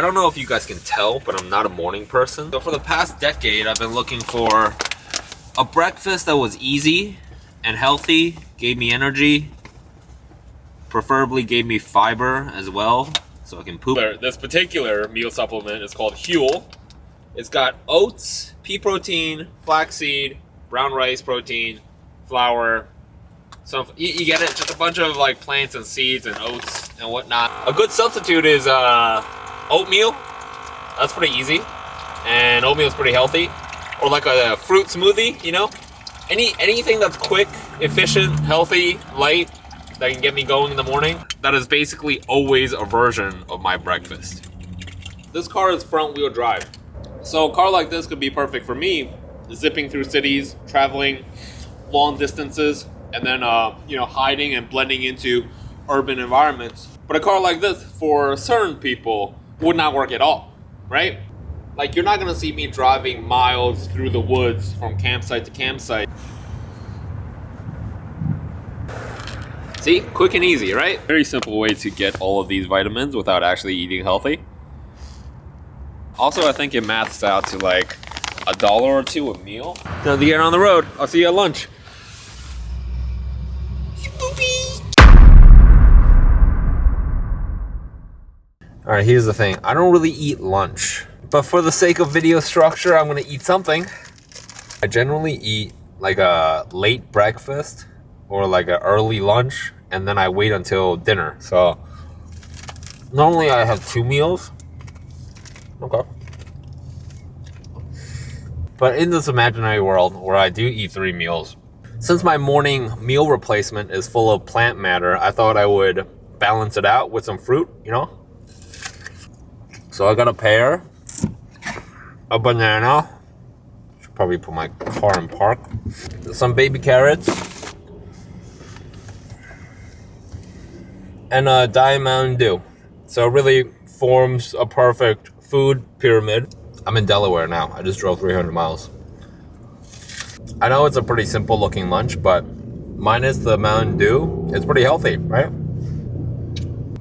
I don't know if you guys can tell, but I'm not a morning person. So for the past decade, I've been looking for a breakfast that was easy and healthy, gave me energy, preferably gave me fiber as well, so I can poop. This particular meal supplement is called Huel. It's got oats, pea protein, flaxseed, brown rice protein, flour. You get it, just a bunch of like plants and seeds and oats and whatnot. A good substitute is oatmeal. That's pretty easy, and oatmeal is pretty healthy. Or like a fruit smoothie, you know? Anything that's quick, efficient, healthy, light, that can get me going in the morning. That is basically always a version of my breakfast. This car is front wheel drive. So a car like this could be perfect for me, zipping through cities, traveling long distances, and then hiding and blending into urban environments. But a car like this, for certain people, would not work at all, right? Like, you're not gonna see me driving miles through the woods from campsite to campsite. See, quick and easy, right? Very simple way to get all of these vitamins without actually eating healthy. Also, I think it maths out to like $1 or $2 a meal. Time to get on the road. I'll see you at lunch. All right, here's the thing. I don't really eat lunch, but for the sake of video structure, I'm gonna eat something. I generally eat like a late breakfast or like an early lunch, and then I wait until dinner. So normally I have 2 meals. Okay. But in this imaginary world where I do eat 3 meals, since my morning meal replacement is full of plant matter, I thought I would balance it out with some fruit, you know? So I got a pear, a banana, should probably put my car in park, some baby carrots, and a Diet Mountain Dew. So it really forms a perfect food pyramid. I'm in Delaware now. I just drove 300 miles. I know it's a pretty simple looking lunch, but minus the Mountain Dew, it's pretty healthy, right?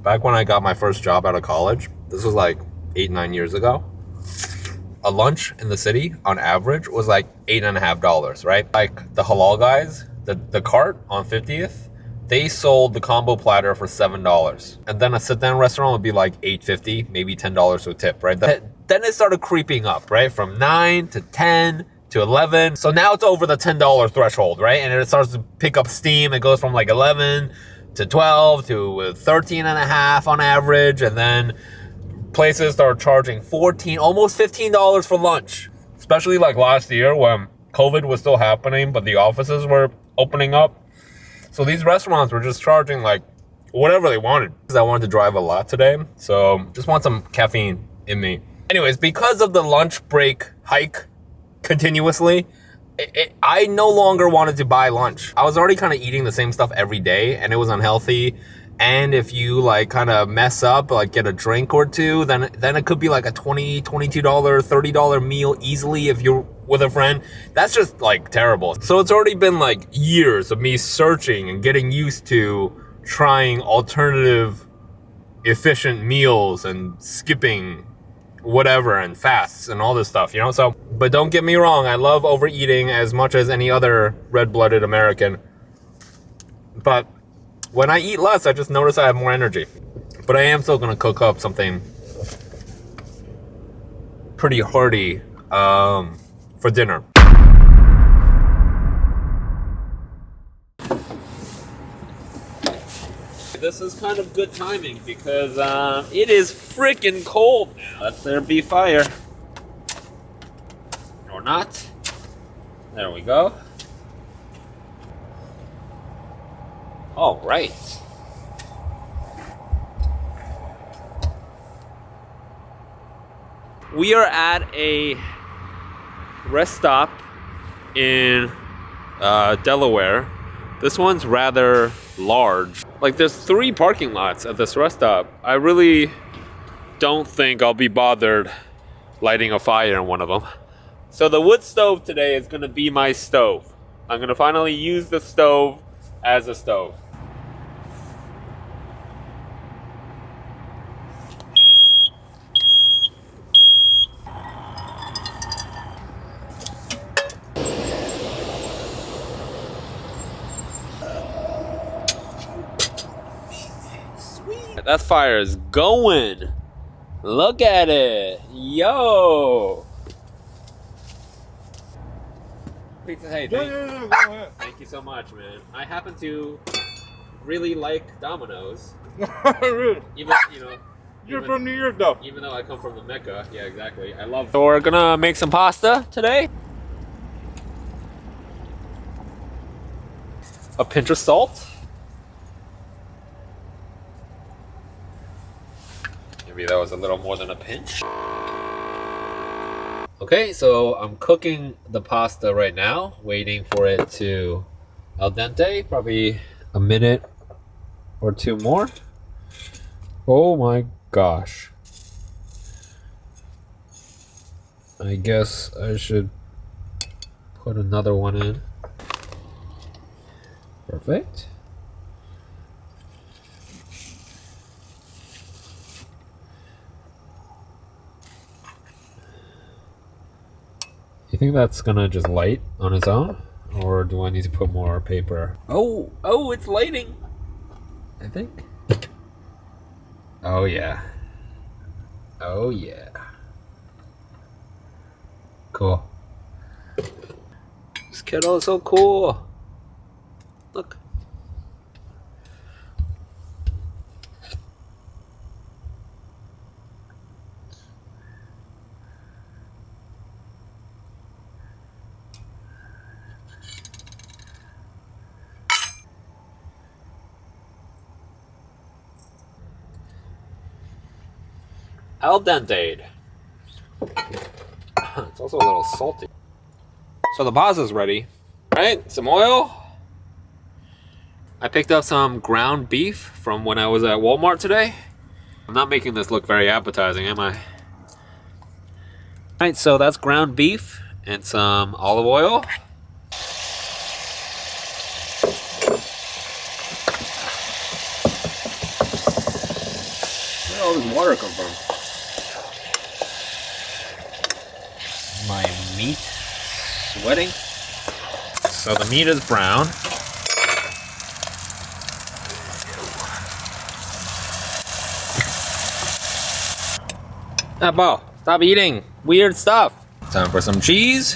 Back when I got my first job out of college, this was like 8-9 years ago, a lunch in the city on average was like $8.50, right? Like the halal guys, the cart on 50th, they sold the combo platter for $7. And then a sit-down restaurant would be like $8.50, maybe $10 with tip, right? Then it started creeping up, right? From 9 to 10 to 11. So now it's over the $10 threshold, right? And it starts to pick up steam. It goes from like 11 to 12 to 13 and a half on average. And then places start charging $14, almost $15 for lunch. Especially like last year when COVID was still happening, but the offices were opening up. So these restaurants were just charging like whatever they wanted. I wanted to drive a lot today, so just want some caffeine in me. Anyways, because of the lunch break hike continuously, I no longer wanted to buy lunch. I was already kind of eating the same stuff every day, and it was unhealthy. And if you like kind of mess up, like get a drink or two, then it could be like a $20, $22, $30 meal easily if you're with a friend. That's just like terrible. So it's already been like years of me searching and getting used to trying alternative efficient meals and skipping whatever and fasts and all this stuff, you know? So, but don't get me wrong, I love overeating as much as any other red-blooded American. But when I eat less, I just notice I have more energy. But I am still gonna cook up something pretty hearty for dinner. This is kind of good timing because it is freaking cold now. Let there be fire. Or not. There we go. All right. We are at a rest stop in Delaware. This one's rather large. Like, there's 3 parking lots at this rest stop. I really don't think I'll be bothered lighting a fire in one of them. So the wood stove today is gonna be my stove. I'm gonna finally use the stove as a stove. that fire is going. Look at it. Yo. Hey, Go ahead. thank you so much, man. I happen to really like Domino's. Really? Even, you know, You're from New York, though. even though I come from the Mecca. Yeah, exactly. I love. So we're gonna make some pasta today. A pinch of salt. Maybe that was a little more than a pinch. Okay, so I'm cooking the pasta right now, waiting for it to al dente, probably a minute or two more. Oh my gosh. I guess I should put another one in. Perfect. You think that's gonna just light on its own? Or do I need to put more paper? Oh, it's lighting. I think. Oh yeah. Oh yeah. Cool. This kettle is so cool. Look. Al dente. It's also a little salty. So the pasta's ready. Right, some oil. I picked up some ground beef from when I was at Walmart today. I'm not making this look very appetizing, am I? Alright, so that's ground beef and some olive oil. Where did all this water come from? My meat sweating. So the meat is brown. Apple, stop eating weird stuff. Time for some cheese.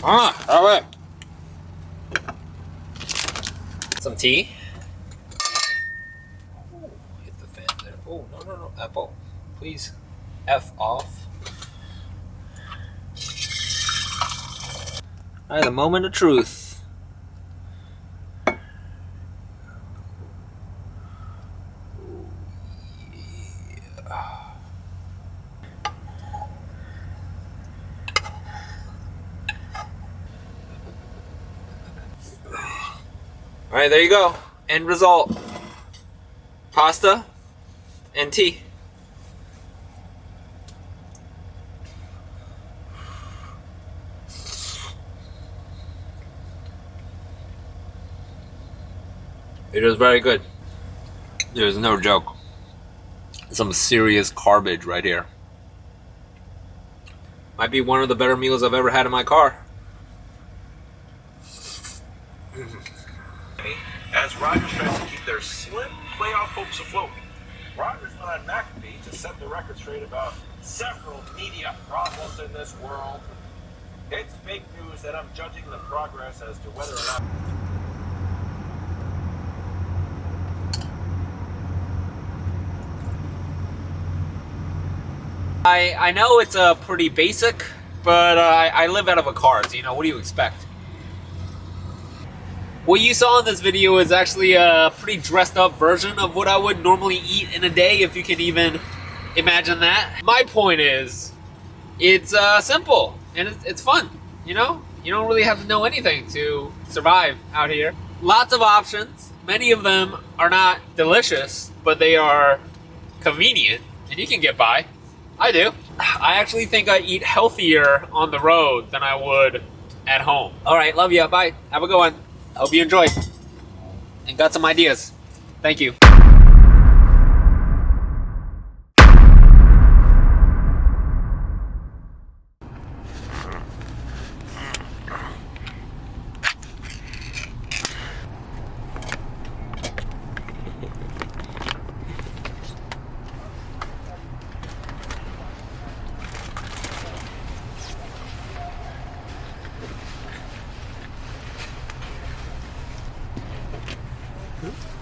All right. Some tea. Oh, hit the fan there. Oh, no, Apple. Please, F off. All right, the moment of truth. All right, there you go. End result. Pasta and tea. It is very good. There's no joke. Some serious garbage right here. Might be one of the better meals I've ever had in my car. As Rogers tries to keep their slim playoff hopes afloat. Rogers went on McAfee to set the record straight about several media problems in this world. It's fake news that I'm judging the progress as to whether or not... I know it's pretty basic, but I live out of a car, so what do you expect? What you saw in this video is actually a pretty dressed up version of what I would normally eat in a day, if you can even imagine that. My point is, it's simple and it's fun, You don't really have to know anything to survive out here. Lots of options. Many of them are not delicious, but they are convenient and you can get by. I do. I actually think I eat healthier on the road than I would at home. All right, love you. Bye. Have a good one. Hope you enjoyed and got some ideas. Thank you. Huh?